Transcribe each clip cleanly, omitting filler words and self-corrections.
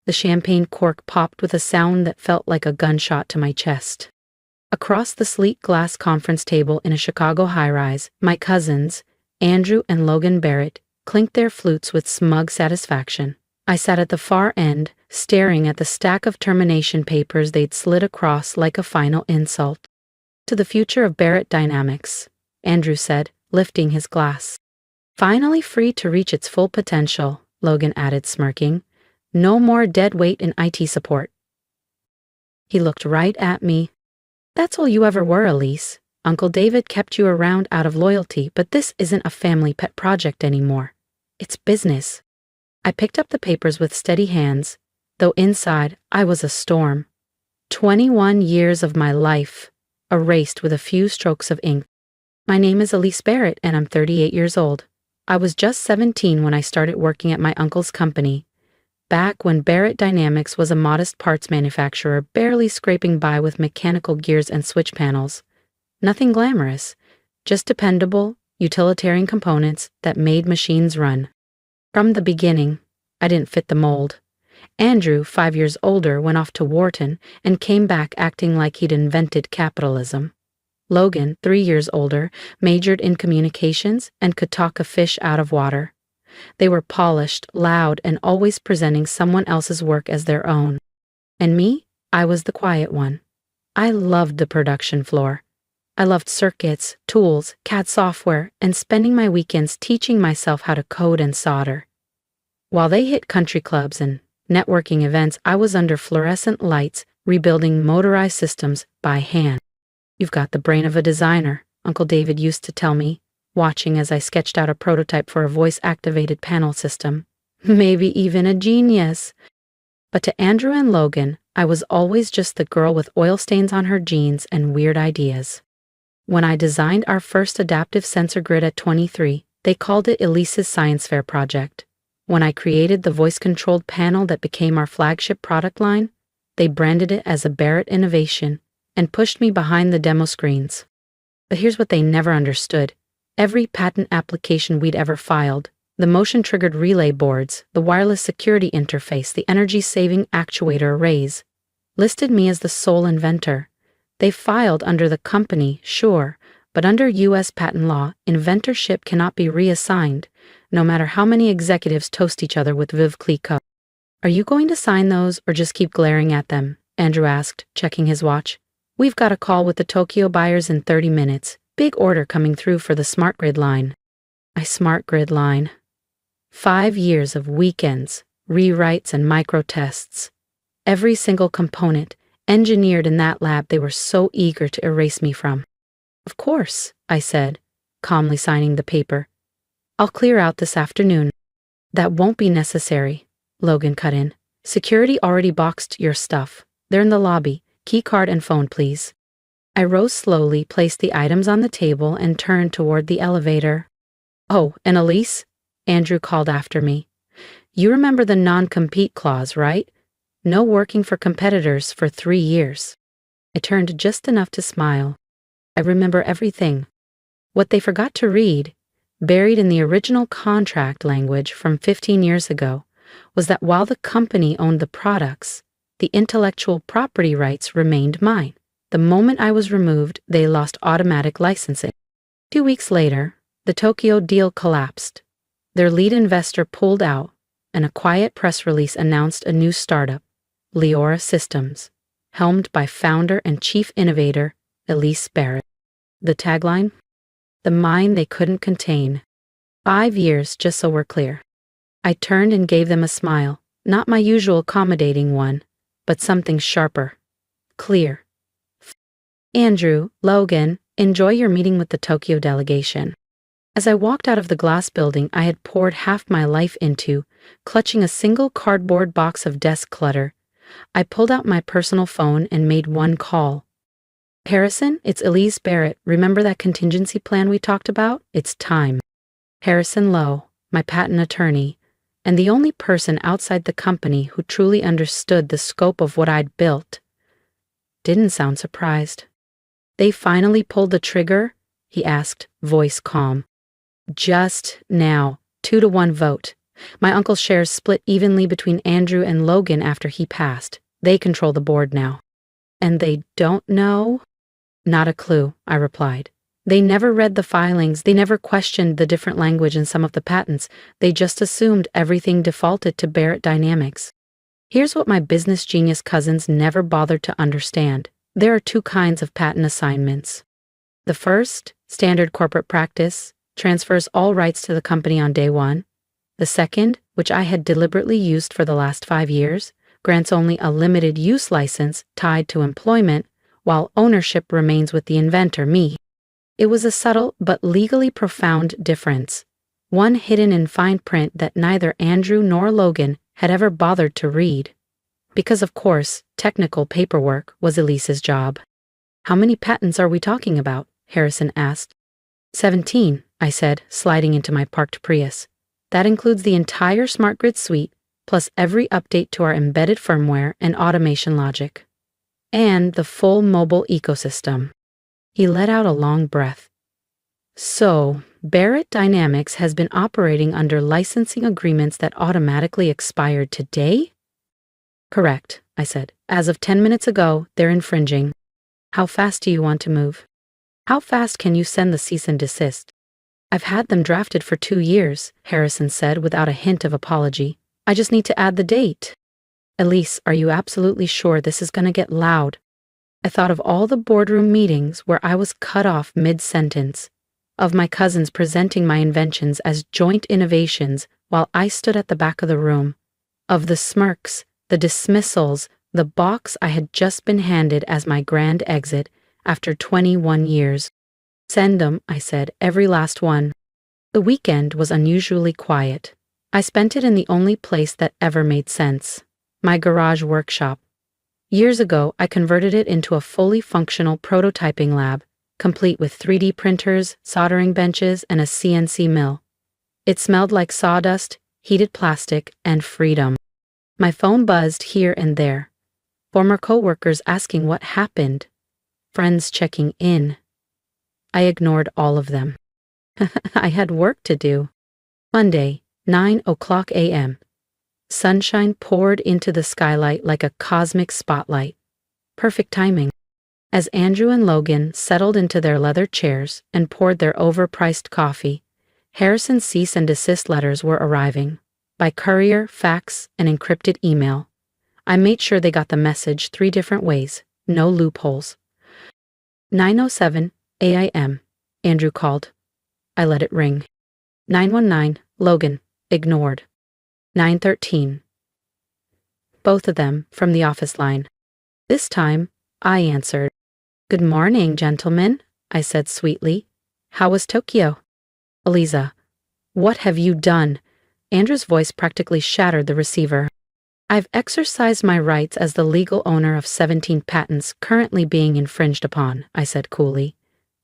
The champagne cork popped with a sound that felt like a gunshot to my chest. Across the sleek glass conference table in a Chicago high-rise, my cousins, Andrew and Logan Barrett, clinked their flutes with smug satisfaction. I sat at the far end, staring at the stack of termination papers they'd slid across like a final insult. "To the future of Barrett Dynamics," Andrew said, lifting his glass. "Finally free to reach its full potential," Logan added, smirking. "No more dead weight in IT support." He looked right at me. "That's all you ever were, Elise. Uncle David kept you around out of loyalty, but this isn't a family pet project anymore. It's business." I picked up the papers with steady hands, though inside I was a storm. 21 years of my life, erased with a few strokes of ink. "My name is Elise Barrett, and I'm 38 years old. I was just 17 when I started working at my uncle's company, back when Barrett Dynamics was a modest parts manufacturer barely scraping by with mechanical gears and switch panels. Nothing glamorous, just dependable, utilitarian components that made machines run. From the beginning, I didn't fit the mold. Andrew, 5 years older, went off to Wharton and came back acting like he'd invented capitalism. Logan, 3 years older, majored in communications and could talk a fish out of water. They were polished, loud, and always presenting someone else's work as their own. And me, I was the quiet one. I loved the production floor. I loved circuits, tools, CAD software, and spending my weekends teaching myself how to code and solder. While they hit country clubs and networking events, I was under fluorescent lights, rebuilding motorized systems by hand. "You've got the brain of a designer," Uncle David used to tell me, watching as I sketched out a prototype for a voice-activated panel system. "Maybe even a genius." But to Andrew and Logan, I was always just the girl with oil stains on her jeans and weird ideas. When I designed our first adaptive sensor grid at 23, they called it Elise's Science Fair project. When I created the voice-controlled panel that became our flagship product line, they branded it as a Barrett innovation and pushed me behind the demo screens. But here's what they never understood. Every patent application we'd ever filed, the motion-triggered relay boards, the wireless security interface, the energy-saving actuator arrays, listed me as the sole inventor. They filed under the company, sure, but under U.S. patent law, inventorship cannot be reassigned, no matter how many executives toast each other with Vive Clicquot. "Are you going to sign those or just keep glaring at them?" Andrew asked, checking his watch. "We've got a call with the Tokyo buyers in 30 minutes. Big order coming through for the smart grid line." My smart grid line. 5 years of weekends, rewrites, and micro-tests. Every single component engineered in that lab they were so eager to erase me from. "Of course," I said, calmly signing the paper. "I'll clear out this afternoon." "That won't be necessary," Logan cut in. "Security already boxed your stuff. They're in the lobby. Key card and phone, please." I rose slowly, placed the items on the table, and turned toward the elevator. "Oh, and Elise," Andrew called after me. "You remember the non-compete clause, right? No working for competitors for 3 years." I turned just enough to smile. I remember everything. What they forgot to read, buried in the original contract language from 15 years ago, was that while the company owned the products, the intellectual property rights remained mine. The moment I was removed, they lost automatic licensing. 2 weeks later, the Tokyo deal collapsed. Their lead investor pulled out, and a quiet press release announced a new startup, Leora Systems, helmed by founder and chief innovator Elise Barrett. The tagline? "The mine they couldn't contain." 5 years, just so we're clear. I turned and gave them a smile, not my usual accommodating one, but something sharper. Clear. "Andrew, Logan, enjoy your meeting with the Tokyo delegation." As I walked out of the glass building I had poured half my life into, clutching a single cardboard box of desk clutter, I pulled out my personal phone and made one call. "Harrison, it's Elise Barrett. Remember that contingency plan we talked about? It's time." Harrison Lowe, my patent attorney, and the only person outside the company who truly understood the scope of what I'd built, didn't sound surprised. "They finally pulled the trigger?" he asked, voice calm. "Just now, 2-to-1 vote. My uncle's shares split evenly between Andrew and Logan after he passed. They control the board now. And they don't know? Not a clue, I replied. They never read the filings, they never questioned the different language in some of the patents, they just assumed everything defaulted to Barrett Dynamics. Here's what my business genius cousins never bothered to understand. There are two kinds of patent assignments. The first, standard corporate practice, transfers all rights to the company on day one. The second, which I had deliberately used for the last 5 years, grants only a limited use license tied to employment, while ownership remains with the inventor, me. It was a subtle but legally profound difference, one hidden in fine print that neither Andrew nor Logan had ever bothered to read. Because, of course, technical paperwork was Elise's job. How many patents are we talking about? Harrison asked. 17, I said, sliding into my parked Prius. That includes the entire smart grid suite, plus every update to our embedded firmware and automation logic. And the full mobile ecosystem. He let out a long breath. So, Barrett Dynamics has been operating under licensing agreements that automatically expired today? Correct, I said. As of 10 minutes ago, they're infringing. How fast do you want to move? How fast can you send the cease and desist? I've had them drafted for 2 years, Harrison said without a hint of apology. I just need to add the date. Elise, are you absolutely sure this is going to get loud? I thought of all the boardroom meetings where I was cut off mid-sentence, of my cousins presenting my inventions as joint innovations while I stood at the back of the room, of the smirks, the dismissals, the box I had just been handed as my grand exit after 21 years. Send 'em, I said, every last one. The weekend was unusually quiet. I spent it in the only place that ever made sense, my garage workshop. Years ago, I converted it into a fully functional prototyping lab, complete with 3D printers, soldering benches, and a CNC mill. It smelled like sawdust, heated plastic, and freedom. My phone buzzed here and there. Former coworkers asking what happened. Friends checking in. I ignored all of them. I had work to do. Monday, 9:00 a.m. Sunshine poured into the skylight like a cosmic spotlight. Perfect timing. As Andrew and Logan settled into their leather chairs and poured their overpriced coffee, Harrison's cease and desist letters were arriving, by courier, fax, and encrypted email. I made sure they got the message 3 different ways, no loopholes. 9:07 a.m. Andrew called. I let it ring. 919, Logan, ignored. 913. Both of them from the office line. This time, I answered. Good morning, gentlemen, I said sweetly. How was Tokyo? Eliza, what have you done? Andrew's voice practically shattered the receiver. I've exercised my rights as the legal owner of 17 patents currently being infringed upon, I said coolly.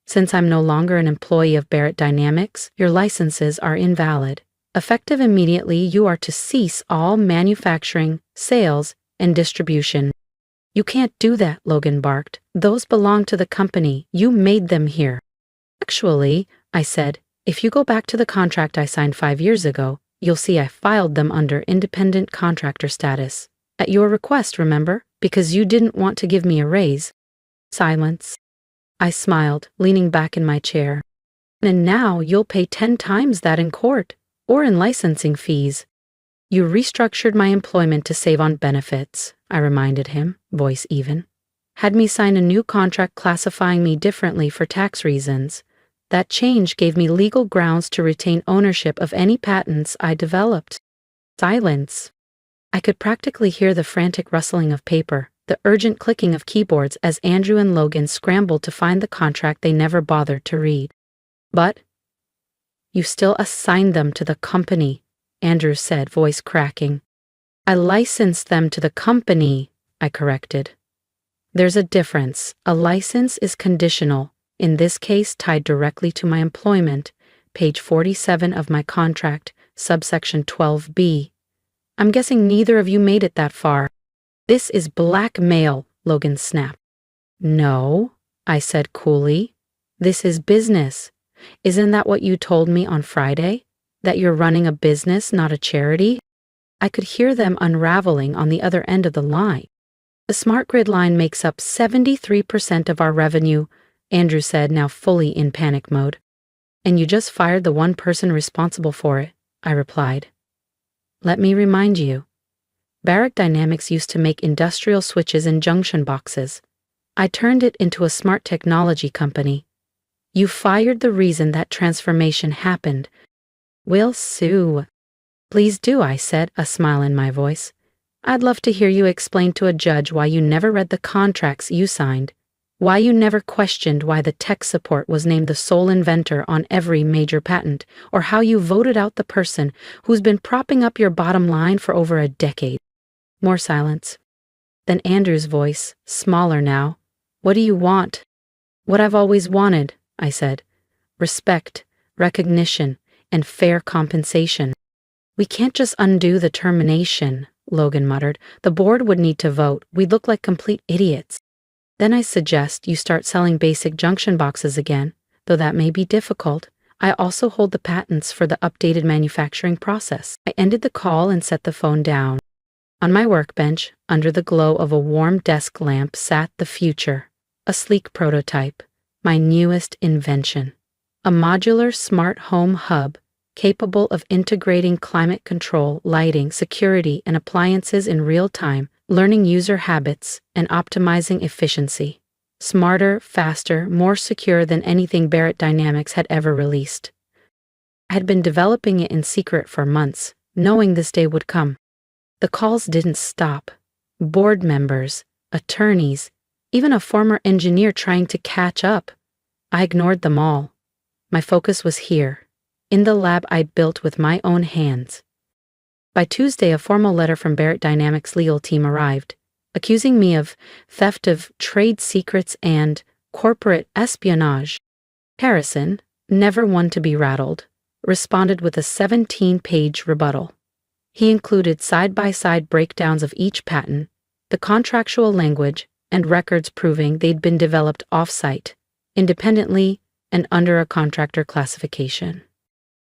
Since I'm no longer an employee of Barrett Dynamics, your licenses are invalid. Effective immediately, you are to cease all manufacturing, sales, and distribution. You can't do that, Logan barked. Those belong to the company. You made them here. Actually, I said, if you go back to the contract I signed 5 years ago, you'll see I filed them under independent contractor status. At your request, remember? Because you didn't want to give me a raise. Silence. I smiled, leaning back in my chair. And now you'll pay 10 times that in court, or in licensing fees. You restructured my employment to save on benefits, I reminded him, voice even. Had me sign a new contract classifying me differently for tax reasons. That change gave me legal grounds to retain ownership of any patents I developed. Silence. I could practically hear the frantic rustling of paper, the urgent clicking of keyboards as Andrew and Logan scrambled to find the contract they never bothered to read. But you still assigned them to the company, Andrew said, voice cracking. I licensed them to the company, I corrected. There's a difference. A license is conditional, in this case tied directly to my employment, page 47 of my contract, subsection 12B. I'm guessing neither of you made it that far. This is blackmail, Logan snapped. No, I said coolly. This is business. Isn't that what you told me on Friday? That you're running a business, not a charity? I could hear them unraveling on the other end of the line. The smart grid line makes up 73% of our revenue, Andrew said, now fully in panic mode. And you just fired the one person responsible for it, I replied. Let me remind you. Barrack Dynamics used to make industrial switches and junction boxes. I turned it into a smart technology company. You fired the reason that transformation happened. We'll sue. Please do, I said, a smile in my voice. I'd love to hear you explain to a judge why you never read the contracts you signed, why you never questioned why the tech support was named the sole inventor on every major patent, or how you voted out the person who's been propping up your bottom line for over a decade. More silence. Then Andrew's voice, smaller now. What do you want? What I've always wanted, I said. Respect, recognition, and fair compensation. We can't just undo the termination, Logan muttered. The board would need to vote. We'd look like complete idiots. Then I suggest you start selling basic junction boxes again, though that may be difficult. I also hold the patents for the updated manufacturing process. I ended the call and set the phone down. On my workbench, under the glow of a warm desk lamp, sat the future, a sleek prototype, my newest invention. A modular smart home hub capable of integrating climate control, lighting, security, and appliances in real time, learning user habits, and optimizing efficiency. Smarter, faster, more secure than anything Barrack Dynamics had ever released. I had been developing it in secret for months, knowing this day would come. The calls didn't stop. Board members, attorneys, even a former engineer trying to catch up. I ignored them all. My focus was here, in the lab I built with my own hands. By Tuesday, a formal letter from Barrack Dynamics' legal team arrived, accusing me of theft of trade secrets and corporate espionage. Harrison, never one to be rattled, responded with a 17-page rebuttal. He included side-by-side breakdowns of each patent, the contractual language, and records proving they'd been developed off-site, independently, and under a contractor classification.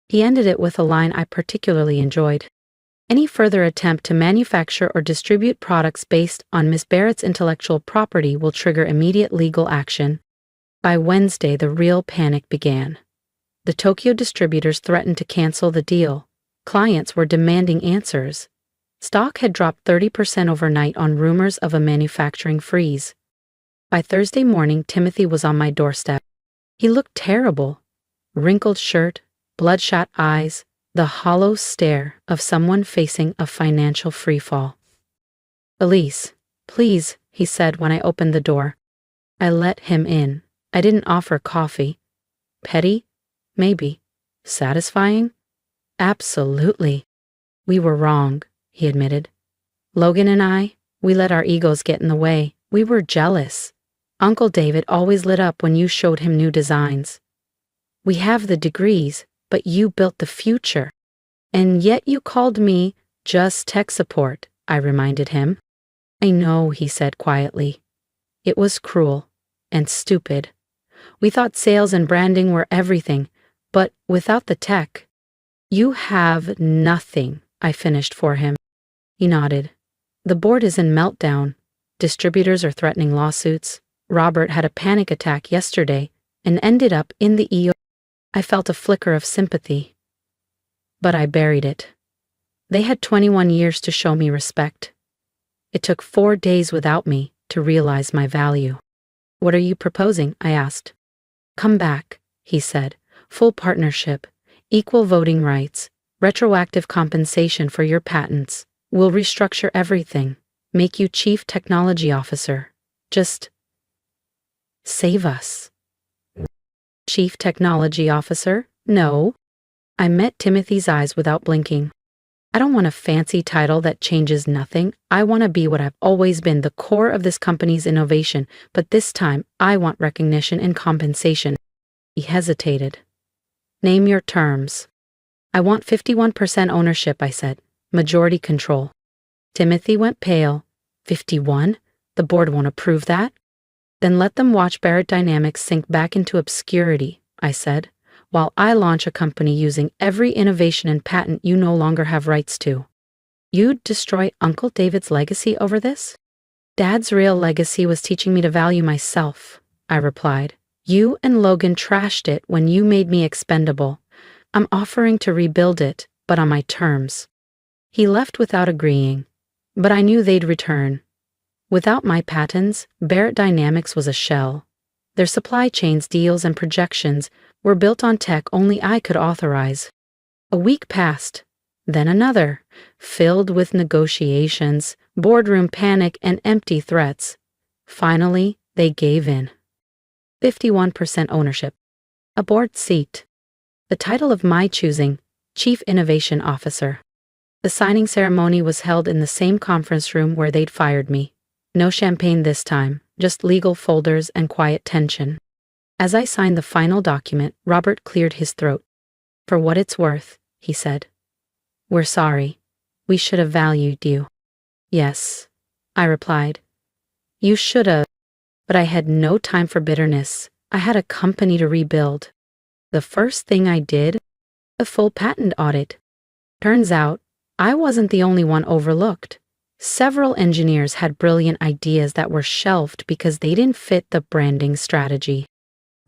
He ended it with a line I particularly enjoyed. Any further attempt to manufacture or distribute products based on Miss Barrett's intellectual property will trigger immediate legal action. By Wednesday, the real panic began. The Tokyo distributors threatened to cancel the deal. Clients were demanding answers. Stock had dropped 30% overnight on rumors of a manufacturing freeze. By Thursday morning, Timothy was on my doorstep. He looked terrible. Wrinkled shirt, bloodshot eyes, the hollow stare of someone facing a financial freefall. "Elise, please," he said when I opened the door. I let him in. I didn't offer coffee. Petty? Maybe. Satisfying? Absolutely. We were wrong, he admitted. Logan and I, we let our egos get in the way. We were jealous. Uncle David always lit up when you showed him new designs. We have the degrees, but you built the future. And yet you called me just tech support, I reminded him. I know, he said quietly. It was cruel and stupid. We thought sales and branding were everything, but without the tech. You have nothing, I finished for him. He nodded. The board is in meltdown. Distributors are threatening lawsuits. Robert had a panic attack yesterday and ended up in the ER. I felt a flicker of sympathy, but I buried it. They had 21 years to show me respect. It took 4 days without me to realize my value. What are you proposing? I asked. Come back, he said. Full partnership, equal voting rights, retroactive compensation for your patents. We'll restructure everything, make you chief technology officer. Just save us. Chief Technology Officer? No. I met Timothy's eyes without blinking. I don't want a fancy title that changes nothing. I want to be what I've always been, the core of this company's innovation, but this time I want recognition and compensation. He hesitated. Name your terms. I want 51% ownership, I said. Majority control. Timothy went pale. 51? The board won't approve that? Then let them watch Barrack Dynamics sink back into obscurity, I said, while I launch a company using every innovation and patent you no longer have rights to. You'd destroy Uncle David's legacy over this? Dad's real legacy was teaching me to value myself, I replied. You and Logan trashed it when you made me expendable. I'm offering to rebuild it, but on my terms. He left without agreeing, but I knew they'd return. Without my patents, Barrett Dynamics was a shell. Their supply chains, deals, and projections were built on tech only I could authorize. A week passed, then another, filled with negotiations, boardroom panic, and empty threats. Finally, they gave in. 51% ownership. A board seat. The title of my choosing, Chief Innovation Officer. The signing ceremony was held in the same conference room where they'd fired me. No champagne this time, just legal folders and quiet tension. As I signed the final document, Robert cleared his throat. For what it's worth, he said. We're sorry. We should have valued you. Yes, I replied. You should have. But I had no time for bitterness. I had a company to rebuild. The first thing I did, a full patent audit. Turns out, I wasn't the only one overlooked. Several engineers had brilliant ideas that were shelved because they didn't fit the branding strategy.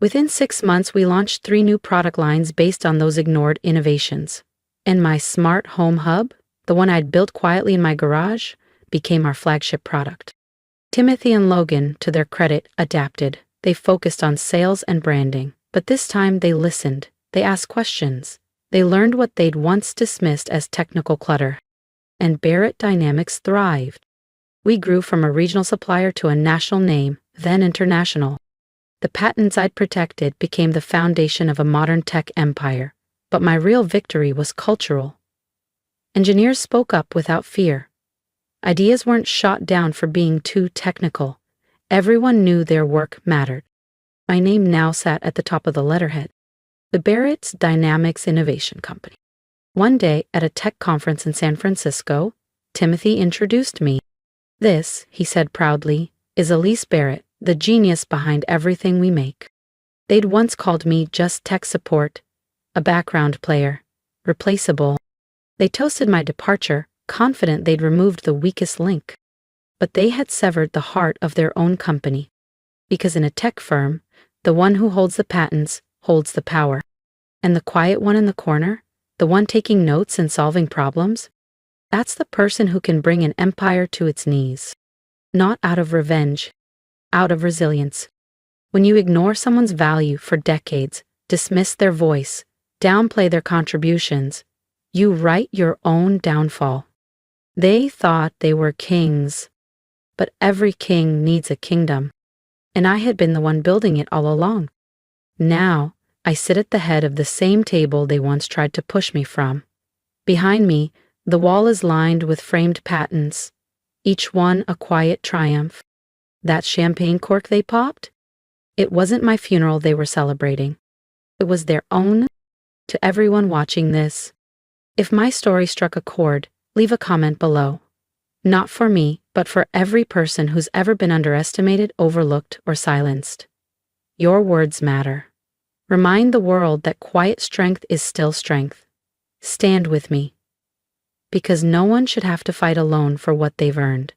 Within 6 months, we launched 3 new product lines based on those ignored innovations. And my smart home hub, the one I'd built quietly in my garage, became our flagship product. Timothy and Logan, to their credit, adapted. They focused on sales and branding, but this time they listened. They asked questions. They learned what they'd once dismissed as technical clutter. And Barrett Dynamics thrived. We grew from a regional supplier to a national name, then international. The patents I'd protected became the foundation of a modern tech empire, but my real victory was cultural. Engineers spoke up without fear. Ideas weren't shot down for being too technical. Everyone knew their work mattered. My name now sat at the top of the letterhead. The Barrett Dynamics Innovation Company. One day, at a tech conference in San Francisco, Timothy introduced me. This, he said proudly, is Elise Barrett, the genius behind everything we make. They'd once called me just tech support, a background player, replaceable. They toasted my departure, confident they'd removed the weakest link. But they had severed the heart of their own company. Because in a tech firm, the one who holds the patents holds the power. And the quiet one in the corner, the one taking notes and solving problems, that's the person who can bring an empire to its knees. Not out of revenge, out of resilience. When you ignore someone's value for decades, dismiss their voice, downplay their contributions, you write your own downfall. They thought they were kings, but every king needs a kingdom, and I had been the one building it all along. Now, I sit at the head of the same table they once tried to push me from. Behind me, the wall is lined with framed patents, each one a quiet triumph. That champagne cork they popped? It wasn't my funeral they were celebrating. It was their own. To everyone watching this, if my story struck a chord, leave a comment below. Not for me, but for every person who's ever been underestimated, overlooked, or silenced. Your words matter. Remind the world that quiet strength is still strength. Stand with me. Because no one should have to fight alone for what they've earned.